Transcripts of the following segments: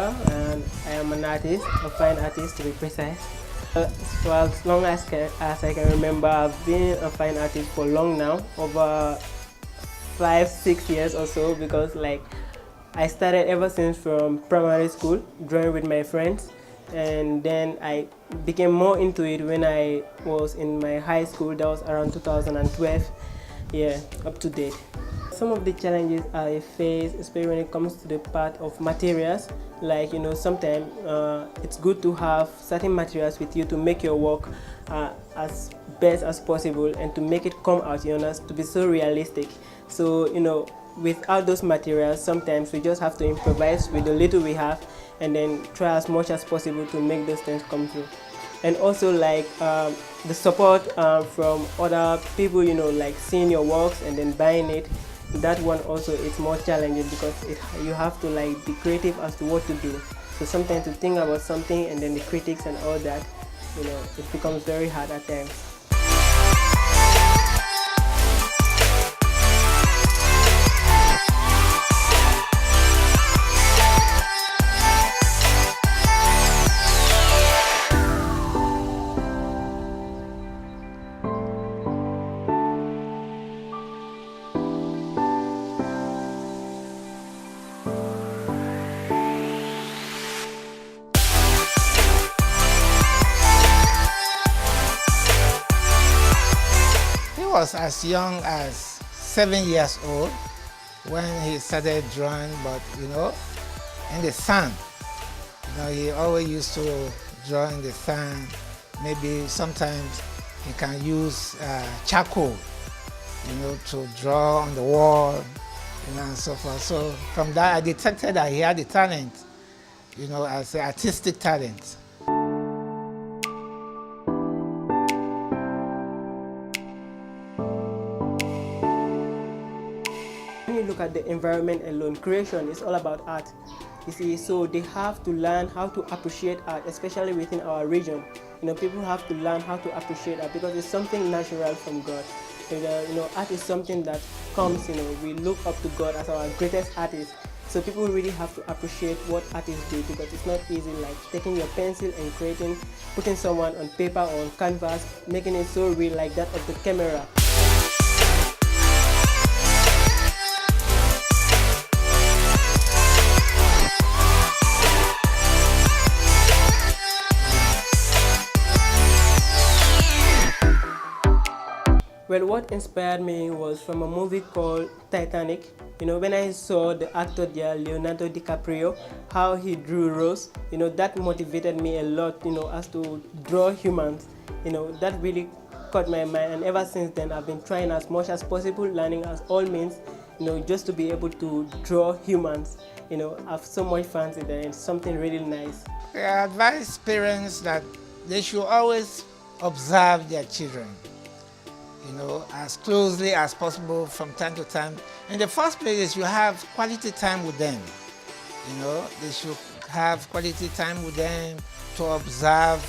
Zoker, and I am an artist, a fine artist to be precise. For as long as I can remember, I've been a fine artist for long now, over 5-6 years or so, because like I started ever since from primary school, drawing with my friends, and then I became more into it when I was in my high school. That was around 2012, yeah, up to date. Some of the challenges I face, especially when it comes to the part of materials, like sometimes it's good to have certain materials with you to make your work as best as possible and to make it come out, to be so realistic. So without those materials, sometimes we just have to improvise with the little we have and then try as much as possible to make those things come through. And also like the support from other people, like seeing your works and then buying it. That one also is more challenging because you have to like be creative as to what to do. So sometimes to think about something and then the critics and all that, it becomes very hard at times. He was as young as 7 years old when he started drawing, but in the sun. He always used to draw in the sun. Maybe sometimes he can use charcoal, to draw on the wall, and so forth. So from that, I detected that he had the talent, as an artistic talent. When you look at the environment alone, creation is all about art. You see, so they have to learn how to appreciate art, especially within our region. People have to learn how to appreciate art because it's something natural from God. Art is something that comes, we look up to God as our greatest artist. So people really have to appreciate what artists do because it's not easy, like taking your pencil and putting someone on paper or on canvas, making it so real like that of the camera. Well, what inspired me was from a movie called Titanic. When I saw the actor there, Leonardo DiCaprio, how he drew Rose, that motivated me a lot, as to draw humans. That really caught my mind, and ever since then I've been trying as much as possible, learning as all means, just to be able to draw humans. I have so much fun in there, and it's something really nice. I advise parents that they should always observe their children, as closely as possible from time to time. In the first place is you have quality time with them. They should have quality time with them to observe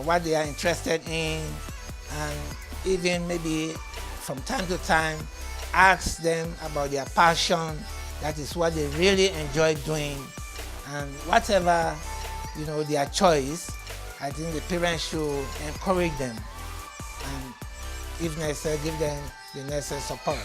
what they are interested in, and even maybe from time to time ask them about their passion, that is what they really enjoy doing, and whatever their choice, I think the parents should encourage them and if necessary, give them the necessary support.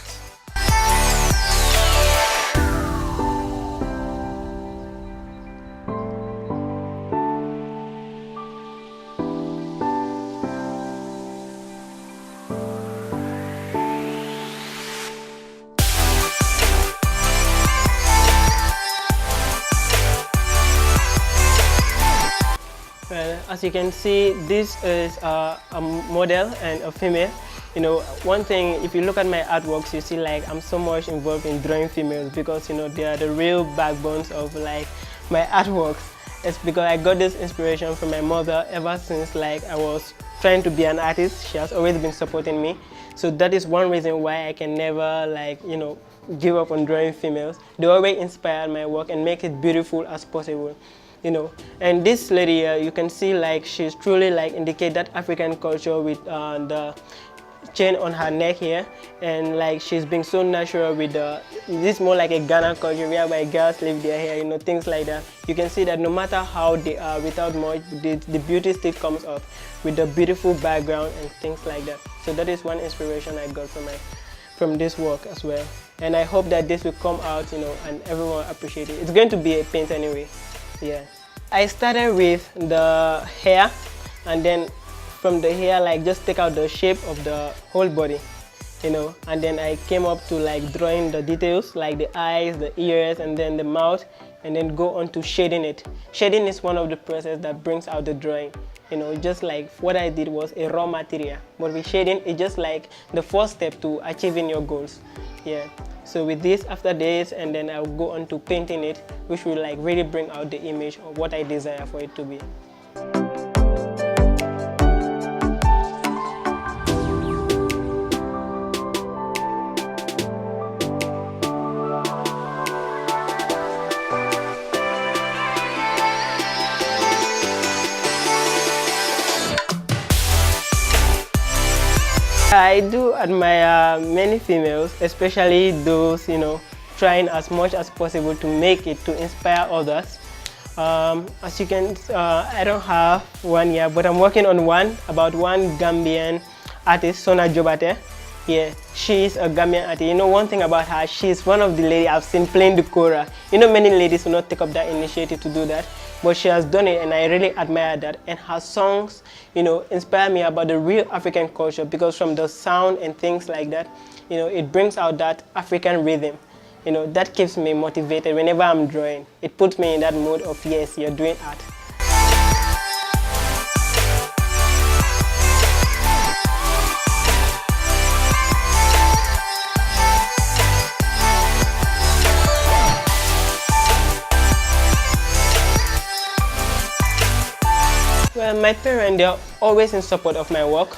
Well, as you can see, this is a model and a female. One thing, if you look at my artworks, you see like I'm so much involved in drawing females because they are the real backbones of like my artworks. It's because I got this inspiration from my mother ever since like I was trying to be an artist. She has always been supporting me. So that is one reason why I can never give up on drawing females. They always inspire my work and make it beautiful as possible. And this lady here, you can see like she's truly like indicate that African culture with the chain on her neck here, and like she's being so natural with the, this is more like a Ghana culture whereby girls leave their hair, you know, things like that. You can see that no matter how they are without much, the beauty still comes up with the beautiful background and things like that. So that is one inspiration I got from this work as well. And I hope that this will come out, you know, and everyone appreciate it. It's going to be a paint anyway. Yeah. I started with the hair, and then from the hair, like just take out the shape of the whole body, you know, and then I came up to like drawing the details like the eyes, the ears, and then the mouth, and then go on to shading it. Shading is one of the process that brings out the drawing. You know, just like what I did was a raw material, but with shading, it's just like the first step to achieving your goals. Yeah. So with this, after this, and then I'll go on to painting it, which will like really bring out the image of what I desire for it to be. I do admire many females, especially those, you know, trying as much as possible to make it, to inspire others. As you can, I don't have one yet, but I'm working on one, about one Gambian artist, Zina Zoker A.K.A. Yeah, she's a Gambian artist. You know, one thing about her, she's one of the ladies I've seen playing the kora. You know, many ladies will not take up that initiative to do that, but she has done it, and I really admire that. And her songs, you know, inspire me about the real African culture, because from the sound and things like that, you know, it brings out that African rhythm. You know, that keeps me motivated whenever I'm drawing. It puts me in that mood of, yes, you're doing art. Well, my parents, they're always in support of my work.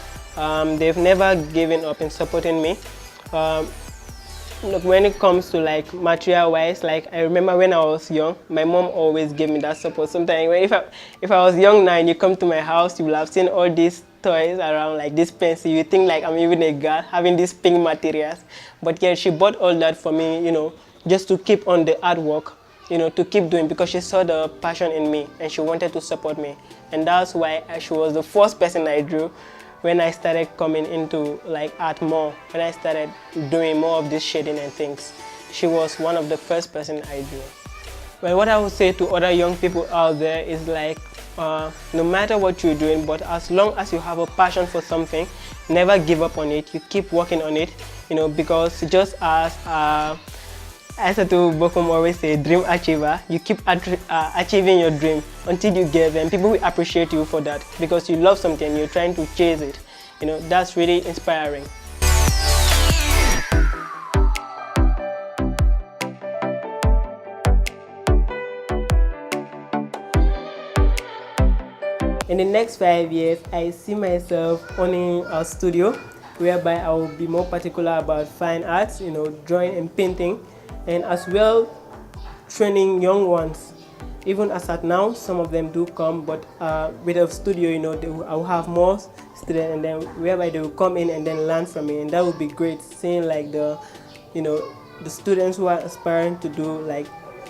They've never given up in supporting me. Look, when it comes to like material-wise, like I remember when I was young, my mom always gave me that support. Sometimes if I was young now and you come to my house, you will have seen all these toys around, like this pencil. You think like I'm even a girl having these pink materials. But yeah, she bought all that for me, you know, just to keep on the artwork, you know, to keep doing, because she saw the passion in me and she wanted to support me. And that's why she was the first person I drew when I started coming into like art more, when I started doing more of this shading and things. She was one of the first person I drew. Well, what I would say to other young people out there is like, no matter what you're doing, but as long as you have a passion for something, never give up on it. You keep working on it, you know, because just as Aissatou Bokum always say, dream achiever, you keep achieving your dream until you get them. People will appreciate you for that, because you love something, you're trying to chase it. You know, that's really inspiring. In the next 5 years, I see myself owning a studio whereby I will be more particular about fine arts, you know, drawing and painting, and as well training young ones. Even as at now, some of them do come, but with a studio, you know, I will have more students, and then whereby they will come in and then learn from me, and that would be great. Seeing like the, you know, the students who are aspiring to do like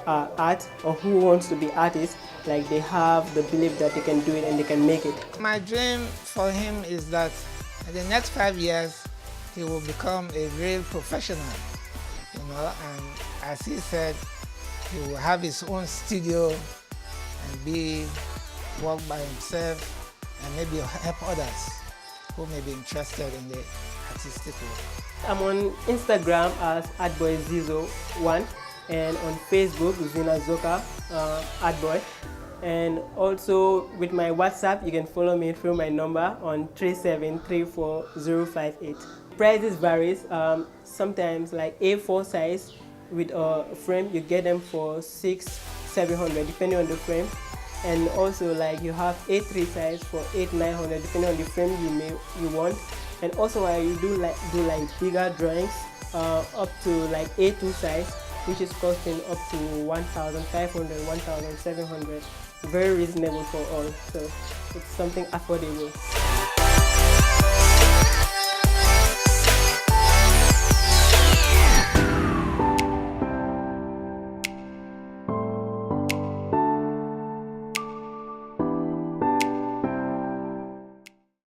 art, or who wants to be artists, like they have the belief that they can do it and they can make it. My dream for him is that in the next 5 years, he will become a real professional, you know, and as he said, he will have his own studio and work by himself, and maybe help others who may be interested in the artistic work. I'm on Instagram as Artboy Zizo1, and on Facebook, Zina Zoker Artboy. And also with my WhatsApp, you can follow me through my number on 3734058. Prices varies. Sometimes like A4 size with a frame, you get them for $600-700 depending on the frame. And also like you have A3 size for $800-900 depending on the frame you want. And also I do like bigger drawings up to like A2 size, which is costing up to $1,500-1,700. Very reasonable for all, so it's something affordable.